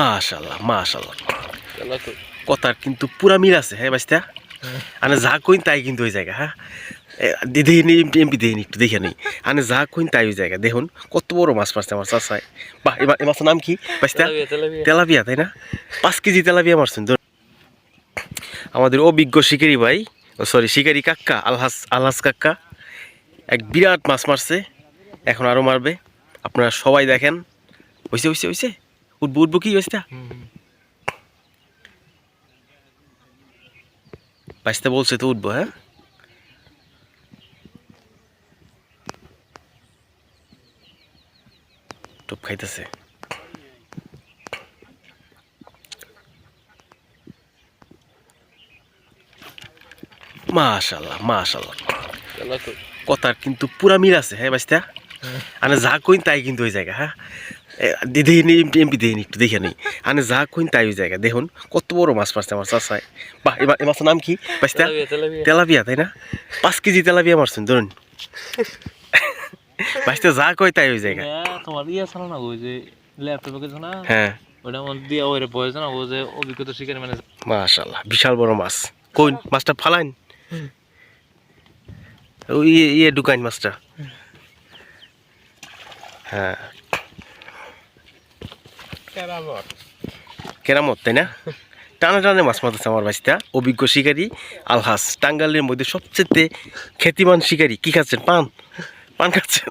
মাশাআল্লাহ মাশাআল্লাহ কথার কিন্তু পুরা মিল আছে। হ্যাঁ বাইস্তা আনে যা কইন তাই কিন্তু ওই জায়গা। হ্যাঁ দিদি এমপি দিই একটু দেখে নেই আনে যা কইন তাই ওই জায়গা। দেখুন কত বড় মাছ মারছে আমার চাচায়। বাহ এবার এ মাছের নাম কি বাইস্তা? তেলাপিয়া তাই না? 5 কেজি তেলাপিয়া মারছেন। আমাদের অভিজ্ঞ শিকারি ভাই, সরি শিকারি কাক্কা, আলহাস কাক্কা এক বিরাট মাছ মারছে। এখন আরো মারবে, আপনারা সবাই দেখেন। হইছে হইছে হইছে উঠবো উঠবো কি বাইস্তা? বাইস্তা বলছে তো উঠবো। হ্যাঁ টুপ খাইতেছে। মাশাআল্লাহ মাশাআল্লাহ কথার কিন্তু পুরা মিল আছে। হ্যাঁ বাইস্তা আনে যা কইন তাই কিন্তু ওই জায়গা। হ্যাঁ দিদি এমপি দিই একটু দেখে নেই আনে যা কইন তাই ওই জায়গা। দেখুন কত বড় মাছ মারছে আমার চাচায়। বাহ এবার এ মাছের নাম কি বাইস্তা? তেলাপিয়া তাই না? 5 কেজি তেলাপিয়া মারছেন ধরুন। বাইস্তা যা কয় তাই ওই জায়গা। তোমার ইয়ে ছিল না ওই যে ল্যাপটপে কিছু না? হ্যাঁ ওটা মধ্যে দিয়ে ওই বয়স না ও যে অভিজ্ঞতা শিকারি মানে। মাশাআল্লাহ বিশাল বড় মাছ। কইন মাছটা ফালাইন, ওই ইয়ে ঢুকাইন মাছটা। হ্যাঁ কেরামত তাই না? টানা টানে মাছ মারতেছে আমার বাইস্তা। অভিজ্ঞ শিকারী আলহাস, টাঙ্গাইলের মধ্যে সবচেয়ে খ্যাতিমান শিকারী। কি খাচ্ছেন? পান পান খাচ্ছেন?